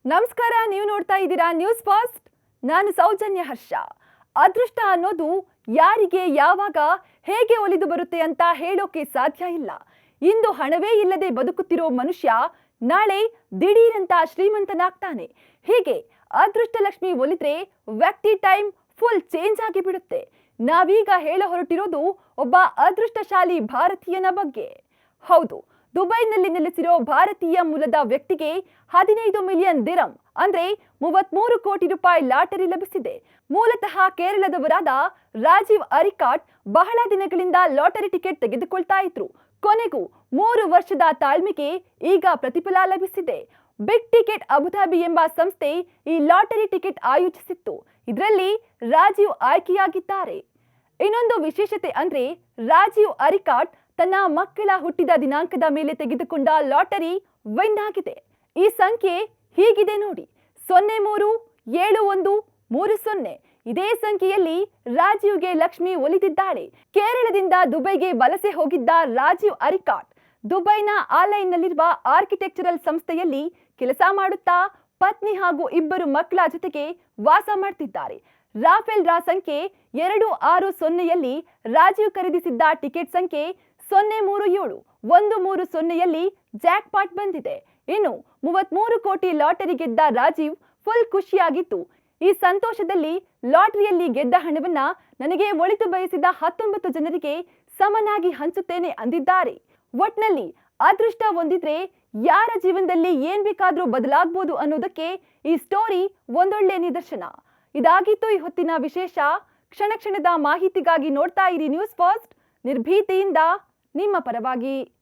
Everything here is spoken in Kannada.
ನಮಸ್ಕಾರ, ನೀವು ನೋಡ್ತಾ ಇದ್ದೀರಾ ನ್ಯೂಸ್ ಫಾಸ್ಟ್. ನಾನು ಸೌಜನ್ಯ ಹರ್ಷ. ಅದೃಷ್ಟ ಅನ್ನೋದು ಯಾರಿಗೆ ಯಾವಾಗ ಹೇಗೆ ಒಲಿದು ಬರುತ್ತೆ ಅಂತ ಹೇಳೋಕೆ ಸಾಧ್ಯ ಇಲ್ಲ. ಇಂದು ಹಣವೇ ಇಲ್ಲದೆ ಬದುಕುತ್ತಿರೋ ಮನುಷ್ಯ ನಾಳೆ ದಿಢೀರಂತ ಶ್ರೀಮಂತನಾಗ್ತಾನೆ. ಹೀಗೆ ಅದೃಷ್ಟ ಲಕ್ಷ್ಮಿ ಒಲಿದ್ರೆ ವ್ಯಕ್ತಿ ಟೈಮ್ ಫುಲ್ ಚೇಂಜ್ ಆಗಿ ಬಿಡುತ್ತೆ. ನಾವೀಗ ಹೇಳ ಹೊರಟಿರೋದು ಒಬ್ಬ ಅದೃಷ್ಟಶಾಲಿ ಭಾರತೀಯನ ಬಗ್ಗೆ. ಹೌದು, ದುಬೈನಲ್ಲಿ ನೆಲೆಸಿರೋ ಭಾರತೀಯ ಮೂಲದ ವ್ಯಕ್ತಿಗೆ 15 ಮಿಲಿಯನ್ ದಿರಂ ಅಂದ್ರೆ 33 ಕೋಟಿ ರೂಪಾಯಿ ಲಾಟರಿ ಲಭಿಸಿದೆ. ಮೂಲತಃ ಕೇರಳದವರಾದ ರಾಜೀವ್ ಅರಿಕಾಟ್ ಬಹಳ ದಿನಗಳಿಂದ ಲಾಟರಿ ಟಿಕೆಟ್ ತೆಗೆದುಕೊಳ್ತಾ ಇದ್ರು. ಕೊನೆಗೂ 3 ವರ್ಷದ ತಾಳ್ಮೆಗೆ ಈಗ ಪ್ರತಿಫಲ ಲಭಿಸಿದೆ. ಬಿಗ್ ಟಿಕೆಟ್ ಅಬುಧಾಬಿ ಎಂಬ ಸಂಸ್ಥೆ ಈ ಲಾಟರಿ ಟಿಕೆಟ್ ಆಯೋಜಿಸಿತ್ತು. ಇದರಲ್ಲಿ ರಾಜೀವ್ ಆಯ್ಕೆಯಾಗಿದ್ದಾರೆ. ಇನ್ನೊಂದು ವಿಶೇಷತೆ ಅಂದ್ರೆ ರಾಜೀವ್ ಅರಿಕಾಟ್ ತನ್ನ ಮಕ್ಕಳ ಹುಟ್ಟಿದ ದಿನಾಂಕದ ಮೇಲೆ ತೆಗೆದುಕೊಂಡ ಲಾಟರಿ ವಿನ್ ಆಗಿದೆ. ಈ ಸಂಖ್ಯೆ ಹೀಗಿದೆ ನೋಡಿ: 037130. ಇದೇ ಸಂಖ್ಯೆಯಲ್ಲಿ ರಾಜೀವ್ಗೆ ಲಕ್ಷ್ಮಿ ಒಲಿದಿದ್ದಾಳೆ. ಕೇರಳದಿಂದ ದುಬೈಗೆ ವಲಸೆ ಹೋಗಿದ್ದ ರಾಜೀವ್ ಅರಿಕಾಟ್ ದುಬೈನ ಆಲೈನ್ನಲ್ಲಿರುವ ಆರ್ಕಿಟೆಕ್ಚರಲ್ ಸಂಸ್ಥೆಯಲ್ಲಿ ಕೆಲಸ ಮಾಡುತ್ತಾ ಪತ್ನಿ ಹಾಗೂ 2 ಮಕ್ಕಳ ಜೊತೆಗೆ ವಾಸ ಮಾಡ್ತಿದ್ದಾರೆ. ರಾಫೆಲ್ ರಾ ಸಂಖ್ಯೆ 260ಯಲ್ಲಿ ರಾಜೀವ್ ಖರೀದಿಸಿದ್ದ ಟಿಕೆಟ್ ಸಂಖ್ಯೆ 037 ಜಾಕ್ ಪಾಟ್ ಬಂದಿದೆ. ಇನ್ನು 33 ಕೋಟಿ ಲಾಟರಿ ಗೆದ್ದ ರಾಜೀವ್ ಫುಲ್ ಖುಷಿಯಾಗಿತ್ತು. ಈ ಸಂತೋಷದಲ್ಲಿ ಲಾಟರಿಯಲ್ಲಿ ಗೆದ್ದ ಹಣವನ್ನ ನನಗೆ ಒಳಿತು ಬಯಸಿದ 19 ಜನರಿಗೆ ಸಮನಾಗಿ ಹಂಚುತ್ತೇನೆ ಅಂದಿದ್ದಾರೆ. ಒಟ್ನಲ್ಲಿ ಅದೃಷ್ಟ ಹೊಂದಿದ್ರೆ ಯಾರ ಜೀವನದಲ್ಲಿ ಏನ್ ಬೇಕಾದ್ರೂ ಬದಲಾಗಬಹುದು ಅನ್ನೋದಕ್ಕೆ ಈ ಸ್ಟೋರಿ ಒಂದೊಳ್ಳೆ ನಿದರ್ಶನ. ಇದಾಗಿತ್ತು ಈ ಹೊತ್ತಿನ ವಿಶೇಷ. ಕ್ಷಣ ಕ್ಷಣದ ಮಾಹಿತಿಗಾಗಿ ನೋಡ್ತಾ ಇರಿ ನ್ಯೂಸ್ ಫಾಸ್ಟ್, ನಿರ್ಭೀತಿಯಿಂದ ನಿಮ್ಮ ಪರವಾಗಿ.